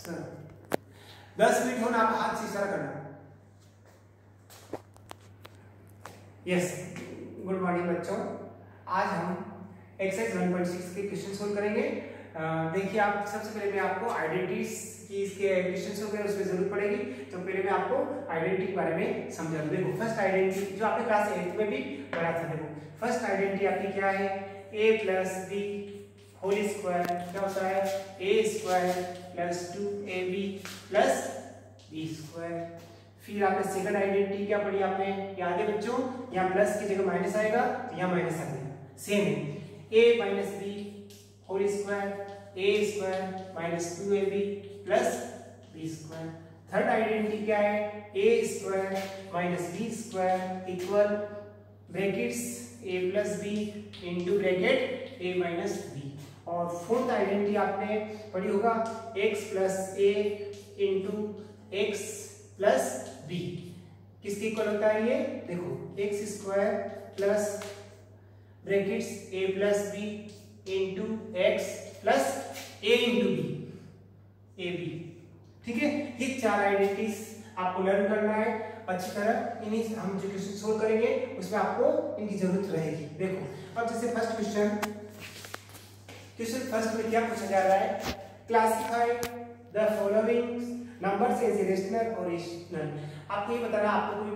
Sir 10 minute होना, आप हाथ से इशारा करना। यस, गुड मॉर्निंग बच्चों। आज हम एक्सरसाइज 1.6 के क्वेश्चन सोल्व करेंगे। देखिए, आप सबसे पहले मैं आपको आइडेंटिटीज की इसके क्वेश्चन सोल्व करें, उसमें जरूरत पड़ेगी। तो पहले मैं आपको आइडेंटिटी के बारे में समझा दूं। देखो, फर्स्ट आइडेंटिटी जो आपने क्लास 8 में भी पढ़ा था। देखो, फर्स्ट आइडेंटिटी आपकी क्या है? a plus B whole square क्या होता है? a square plus 2ab plus b square. फिर आपने सेकंड आइडेंटिटी क्या पढ़ी आपने? याद है बच्चों? यहाँ प्लस की जगह माइनस आएगा, तो यहाँ माइनस आ गया। सेम है, a minus B whole square a square minus 2ab plus b square. Third identity क्या है? a square minus b square equal brackets a plus b into bracket a minus b। और fourth identity आपने पढ़ी होगा x plus a into x plus b। किसके equal होता है ये? देखो, x square plus brackets a plus b into x plus a into b, ab। ठीक है, ये चार आइडेंटिटीज आपको लर्न करना है अच्छी तरह। इन्हीं हम जो क्वेश्चन सोल्व करेंगे उसमें आपको इनकी जरूरत रहेगी। देखो, अब जैसे फर्स्ट क्वेश्चन फर्स्ट में क्या पूछा जा रहा है? Classify the following numbers as irrational और रेशनल। आपको ये बताना आपको कोई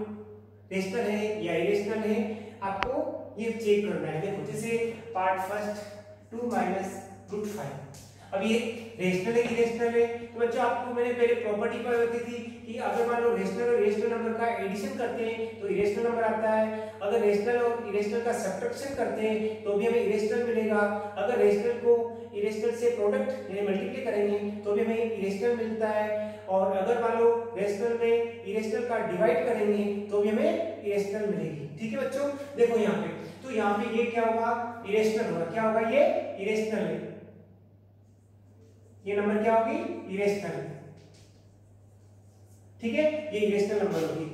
रेशनल है या इरेशनल है, आपको ये चेक करना है। देखो, जैसे पार्ट फर्स्ट 2 माइनस रूट 5। अब ये रेशनल है कि इरेशनल है? तो बच्चों, आपको मैंने पहले प्रॉपर्टी पर बताई थी कि अगर मान लो रेशनल और इरेशनल नंबर का एडिशन करते हैं तो इरेशनल नंबर आता है। अगर रेशनल और इरेशनल का सब्ट्रैक्शन करते हैं तो भी हमें इरेशनल मिलेगा। अगर रेशनल को इरेशनल से प्रोडक्ट यानी मल्टीप्लाई करेंगे तो भी हमें इरेशनल मिलता है। और अगर मान लो रेशनल में इरेशनल का डिवाइड करेंगे तो भी हमें इरेशनल मिलेगी। ठीक है बच्चों, देखो यहाँ पे, तो यहाँ पे ये क्या होगा? इरेशनल होगा। क्या होगा? ये इरेशनल है। ये नंबर क्या होगी? इरेशनल। ठीक है, ये इरेशनल नंबर होगी।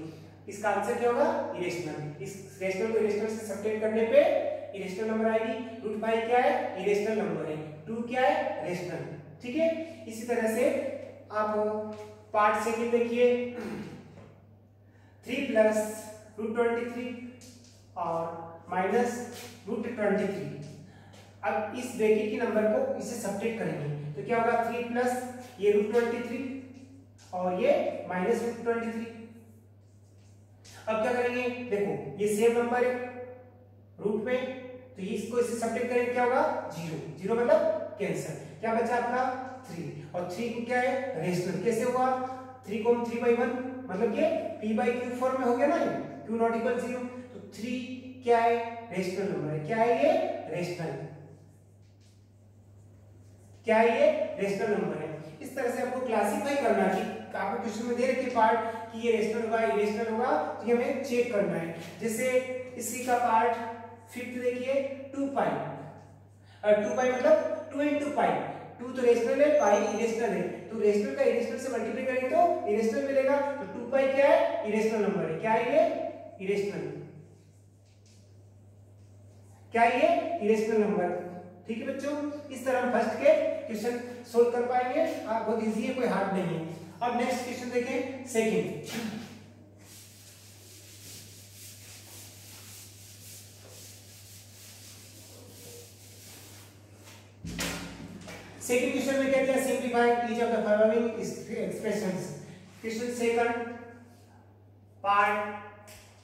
इसका आंसर क्या होगा? इरेशनल। इस रेशनल को इरेशनल से सब्ट्रैक्ट करने पे इरेशनल नंबर आएगी। रूट 5 क्या है? इरेशनल नंबर है। 2 क्या है? रेशनल। ठीक है, इसी तरह से आप पार्ट सेकंड देखिए, 3 प्लस रूट 23 और माइनस रूट 23। अब इस ब्रैकेट के नंबर को इससे सब्ट्रैक्ट करेंगे तो क्या होगा? 3 प्लस ये रूट 23 और ये माइनस रूट 23। अब क्या करेंगे? देखो, ये सेम नंबर है रूट में, तो इसको इससे सब्ट्रैक्ट करेंगे, क्या होगा? 0। 0 मतलब कैंसिल। क्या बचा आपका? 3। और 3 को क्या है? रेशनल। कैसे हुआ? 3 को हम 3/1 मतलब ये p/q फॉर्म में हो गया ना, q नॉट इक्वल 0। तो 3 क्या है? रेशनल नंबर है। क्या है ये? रेशनल। क्या है ये? रेशनल नंबर है। इस तरह से आपको क्लासिफाई करना है कि आपको क्वेश्चन में दे रखे पार्ट कि ये रेशनल होगा, इरेशनल होगा, तो ये हमें चेक करना है। जैसे इसी का पार्ट फिफ्थ देखिए, 2π। 2π मतलब 2 into π। 2 तो रेशनल है, पाई इरेशनल है। तो रेशनल का इरेशनल से मल्टीप्लाई करेंगे तो इरेशनल मिलेगा। तो 2π क्या है? इरेशनल नंबर है। क्या है ये? इरेशनल। क्या है ये? Irrational number. ठीक है बच्चों, इस तरह हम फर्स्ट के क्वेश्चन सोल्व कर पाएंगे। बहुत इजी है, कोई हार्ड नहीं है। अब नेक्स्ट क्वेश्चन देखें, सेकंड। सेकंड क्वेश्चन में क्या दिया? Simplify each of the following expressions. Question second part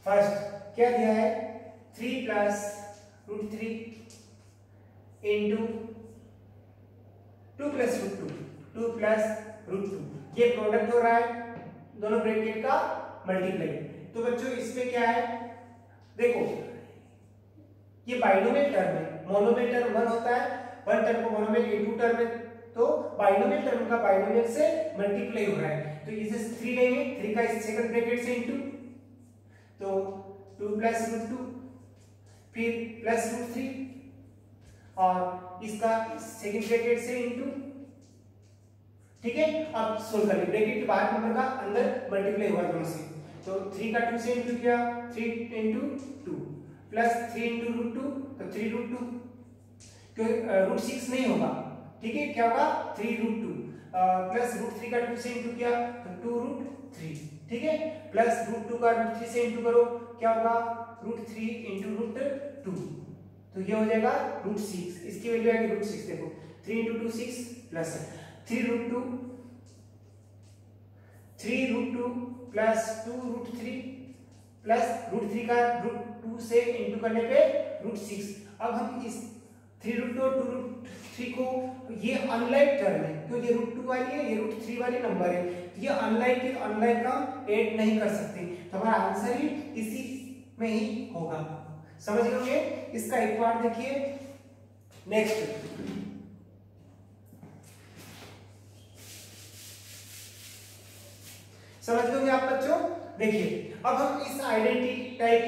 first क्या दिया है? 3 plus root 3 into 2 plus root 2, 2 plus root 2। ये प्रोडक्ट हो रहा है दोनों ब्रैकेट का मल्टीप्लाई। तो बच्चों इसमें क्या है? देखो, ये बाइनोमियल टर्म है। मोनोमियल टर्म 1 होता है, 1 टर्म को मोनोमियल इंटू टर्म है, तो बाइनोमियल टर्म का बाइनोमियल से मल्टीप्लाई हो रहा है। तो इसे 3 लेंगे, 3 का सेकंड ब्रैकेट से इंटू, तो 2 प्लस रूट 2 फिर प्लस रूट 3 और इसका सेकंड ब्रैकेट से इंटू। ठीक है, अब सोल्व करें। ब्रैकेट के बाहर नंबर का अंदर मल्टीप्लाई हुआ दोनों से, तो 3 का 2 से इंटू किया, 3 इंटू 2 प्लस 3 इंटू रूट 2, तो 3 रूट 2, क्योंकि रूट 6 नहीं होगा। ठीक है, क्या होगा? 3 रूट 2 प्लस रूट 3 का 2 से इंटू किया तो 2 रूट 3, ठीक है, प्लस रूट 2 का रूट 3 से इंटू करो, क्या होगा रूट 3 इंटू रूट 2, तो ये हो जाएगा रूट 6, इसकी वैल्यू आएगी रूट 6, देखो 3 into 2 6 plus 3 root 2 plus 2 root 3 plus root 3 का रूट 2 से इंटू करने पे रूट 6। अब हम इस 3 रूट 2 2 रूट 3 को, ये अनलाइक टर्म है क्योंकि ये रूट 2 वाली है, ये रूट 3 वाली नंबर है, तो ये अनलाइक का ऐड नहीं कर सकते, तो हमारा आंसर ही इसी में ही होगा। समझ गए होंगे? इसका एक पार्ट देखिए, नेक्स्ट समझ गए होंगे आप बच्चों। देखिए अब हम इस आइडेंटिटी टाइप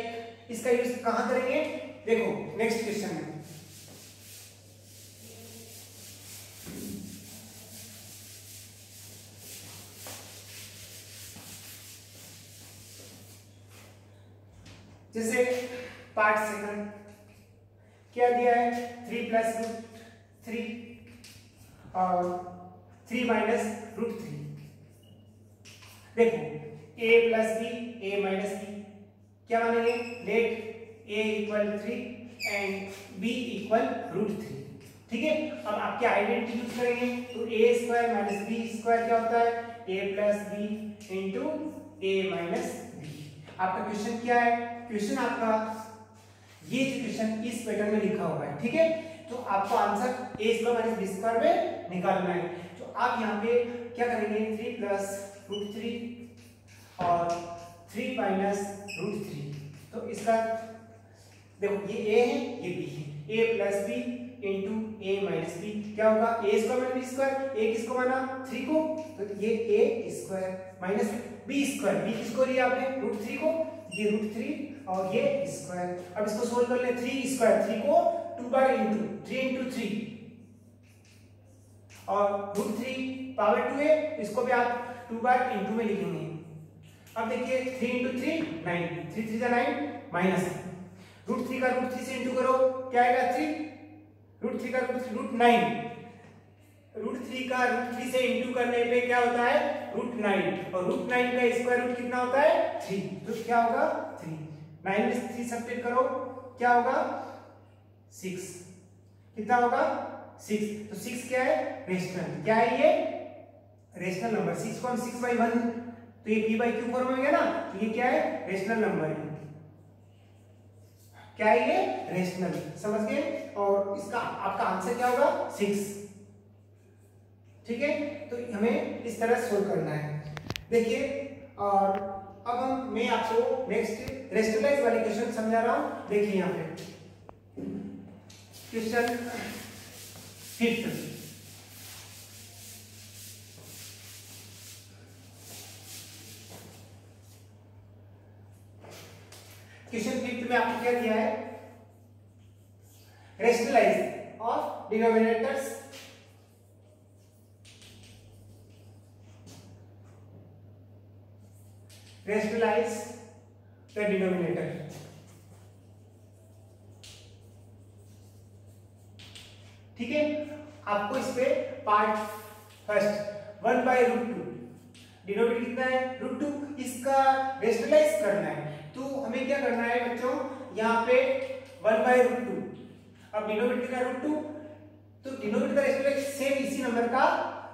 इसका यूज कहां करेंगे, देखो नेक्स्ट क्वेश्चन में जैसे पार्ट सेकंड क्या दिया है 3 प्लस रूट 3 और 3 माइनस रूट 3। देखो a plus B a minus B क्या मानेंगे, let a equal 3 and b equal root 3, ठीक है। अब आपके आइडेंटिटी यूज करेंगे तो a square minus b square क्या होता है a plus B into a minus B. आपका क्वेश्चन क्या है, क्वेश्चन आपका ये क्वेश्चन इस पैटर्न में लिखा हुआ है, ठीक है, तो आपको answer a square minus b square में निकालना है। तो आप यहाँ पे क्या करेंगे 3 प्लस रूट 3 और 3 माइनस रूट 3, तो इसका देखो ये a है ये b है, a plus B into a minus B क्या होगा a square minus B square, a किसको माना 3 को, तो ये a square minus b square, b किसको लिया आपने रूट 3 को, ये रूट 3 और ये स्क्वायर। अब इसको सोल्व कर ले 3 स्क्वायर, 3 को 2 बार इंटू 3 इंटू 3 और रूट 3 पावर 2 है, इसको भी आप 2 बार इंटू में लिखेंगे। अब देखिए 3 इंटू 3 9, 3 3 9 माइनस रूट 3 का रूट 3 से इंटू करो क्या आएगा 3, रूट 3 का रूट 9, रूट 3 का रूट 3 से इंटू करने पे क्या होता है रूट 9 और रूट 9 का स्क्वायर रूट कितना होता है 3, तो क्या होगा 3, 9 में 3 सब्ट्रैक्ट करो क्या होगा 6, कितना होगा 6, तो 6 क्या है रेशनल, क्या है ये रेशनल नंबर, 6 को हम 6/1 तो ये p by q फॉर्म में गया ना, तो ये क्या है रेशनल नंबर है, क्या है ये रेशनल, समझ गए। और इसका आपका आंसर क्या होगा 6, ठीक है, तो हमें इस तरह सोल्व करना है। देखिए और अब मैं आपको नेक्स्ट रेशनलाइज वाले क्वेश्चन समझा रहा हूं। देखिए यहाँ पे क्वेश्चन 5th, क्वेश्चन 5th में आपको क्या दिया है rationalise of denominators rationalise the denominator, ठीक है। आपको इस पे पार्ट फर्स्ट 1/√2 डिनोमिनेटर कितना है √2, इसका रेशनलाइज करना है, तो हमें क्या करना है बच्चों यहाँ पे 1/√2, अब डिनोमिनेटर कितना √2, तो डिनोमिनेटर का रेशनलाइज सेम इसी नंबर का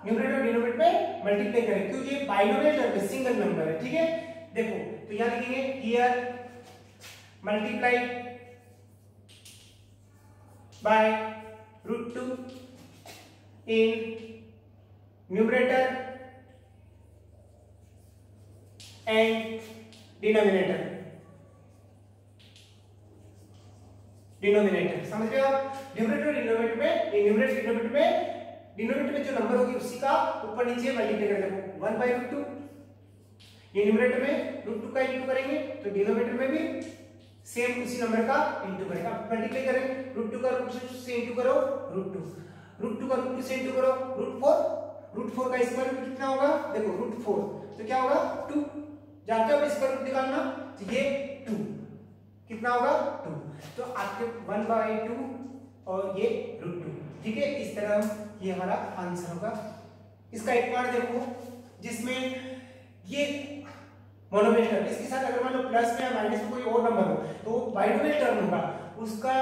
न्यूमरेटर और डिनोमिनेटर में मल्टीप्लाई करें क्योंकि ये बाइनोमियल टर्म है सिंगल नंबर है, ठीक है। देखो तो यहाँ लिखेंगे here multiply by √2 in numerator and denominator, समझ रहे हो आप, न्यूमरेटर डिनोमिनेटर में डिनोमिनेटर में जो नंबर होगी उसी का ऊपर नीचे मल्टीप्लाई कर देखो 1/√2, ये न्यूमरेटर में √2 का इंटू करेंगे तो डिनोमिनेटर में भी सेम उसी नंबर का इंटू करेंगे। अब मल्टीप्लाई करें √2 का √2 से इंटू करो √2 का √2 से इंटू करो √4 का स्क्वायर रूट कितना होगा देखो √4, तो क्या होगा 2, जानते हो स्क्वायर रूट निकालना, तो ये 2 कितना होगा 2, तो आपके 1/2 और ये √2, ठीक है। इस तरह ये हमारा आंसर होगा इसका एक पार्ट देखो जिसमें ये मोनोमियल टर्म, इसके साथ अगर मान लो प्लस में या माइनस में कोई और नंबर हो तो वो बाइनोमियल टर्म होगा, उसका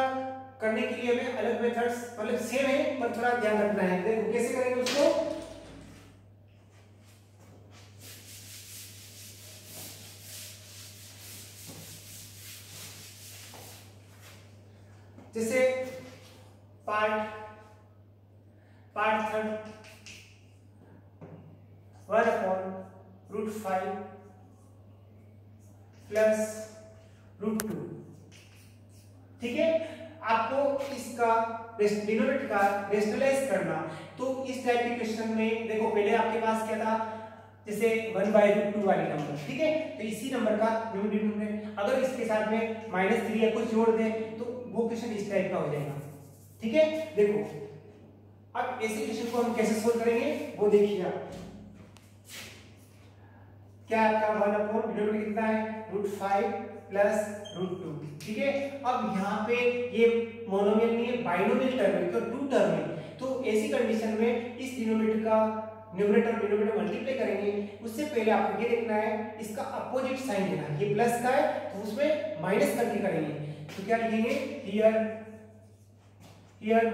करने के लिए हमें अलग मेथड्स मतलब सेम है पर थोड़ा ध्यान रखना है। देखो कैसे करेंगे उसको, जैसे पार्ट थर्ड 1/√5 प्लस √2, ठीक है। आपको इसका डिनोमिनेटर का रेशनलाइज करना, तो इस टाइप के क्वेश्चन में देखो पहले आपके पास क्या था, जैसे 1/√2 वाली नंबर, ठीक है, तो इसी नंबर का डिनोमिनेटर अगर इसके साथ में -3 या कुछ जोड़ दें तो वो क्वेश्चन इस टाइप का हो जाएगा, ठीक है। देखो अब ऐसे क्वेश्चन को हम कैसे सोल्व करेंगे वो देखिए आप, क्या आपका 1 डिनोमिनेटर कितना है √5 प्लस √2, ठीक है। अब यहाँ पे ये मोनोमियल नहीं है, बाइनोमियल टर्म है, तो 2 टर्म है, तो ऐसी कंडीशन में इस डिनोमिनेटर का डिनोमिनेटर मल्टीप्लाई करेंगे, उससे पहले आपको ये देखना है इसका अपोजिट साइन लेना है, ये प्लस का है तो उसमें माइनस करके करेंगे, तो क्या लिखेंगे हियर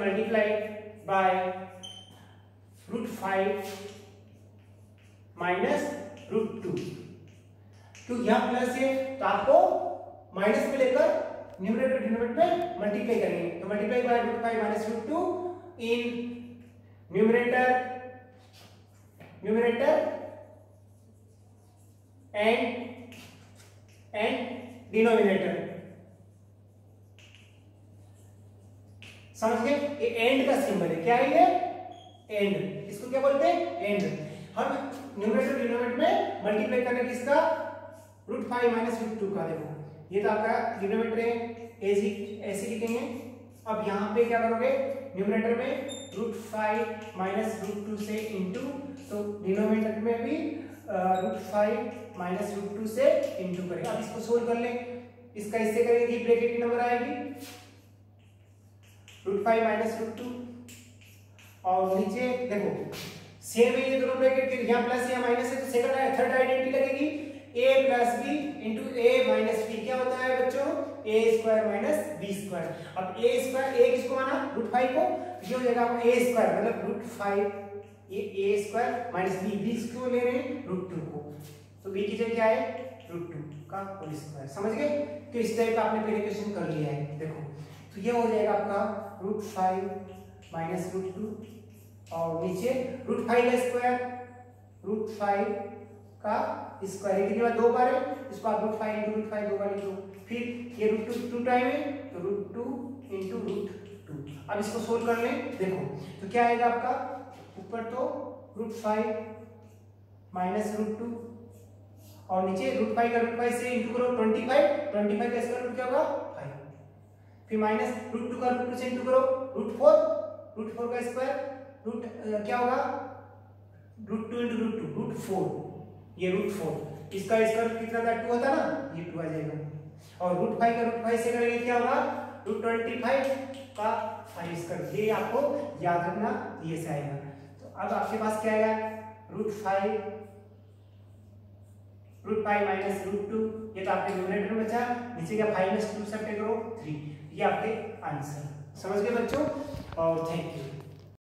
मल्टीप्लाई बाय √5 माइनस √2, तो यहाँ प्लस है तो आपको माइनस में लेकर न्यूमरेटर डिनोमिनेटर में मल्टीप्लाई करेंगे, तो multiply by √5 minus √2 in numerator and denominator, समझ गए। ये एंड का सिंबल है, क्या है ये एंड, इसको क्या बोलते हैं एंड। हम न्यूमरेटर डिनोमिनेटर में मल्टीप्लाई करने किसका √5 माइनस √2 का, देखो ये तो आपका डिनोमिनेटर है, ऐसे लिखेंगे। अब यहाँ पे क्या करोगे न्यूमरेटर में √5 माइनस √2 से इंटू, तो डिनोमिनेटर में भी √5 माइनस √2 से इंटू करेंगे। अब इसको सोल्व कर लें, इसका इससे करेंगे ब्रैकेट की नंबर आएगी √5 माइनस √2 और नीचे देखो सेम है ये दोनों ब्रैकेट के, यहाँ प्लस या माइनस है तो सेकंड थर्ड आइडेंटिटी लगेगी a plus B into A minus B, क्या होता है बच्चों a square minus B square. अब a स्क्वायर a किसको माना √5 को, ये हो जाएगा a स्क्वायर मतलब √5 ये a square minus b, b किसको ले रहे हैं √2 को, तो b की जगह क्या है √2 का होल स्क्वायर, समझ गए। तो इस टाइप का आपने पहले क्वेश्चन कर लिया है, देखो तो ये हो जाएगा आपका √5 माइनस √2 और नीचे √5 का स्क्वायर √5 का स्क्वायर, कितनी बार 2 बार है, इसको आप √5 × √5 2 बार लिखो, फिर ये √2 टाइम है तो √2 × √2। अब इसको सोल्व कर लें, देखो तो क्या आएगा आपका ऊपर तो √5 माइनस √2 और नीचे √5 का √5 से इंटू करो 25 का स्क्वायर रूट क्या होगा 5, फिर माइनस √2 का √2 से इंटू करो √4 का स्क्वायर रूट क्या होगा √2 × √2 √4, ये √4 इसका स्क्वायर कितना था 2 होता ना, ये 2 आ जाएगा और √5 का √5 से करेंगे क्या होगा √25 का 5 स्क्वायर, ये आपको याद रखना, ये से आएगा। तो अब आपके पास क्या आएगा √5 माइनस √2, ये तो आपके न्यूमरेटर में बचा, नीचे क्या 5 में 2 सब्ट्रैक्ट करो 3, ये आपके आंसर, समझ गए बच्चों और थैंक यू।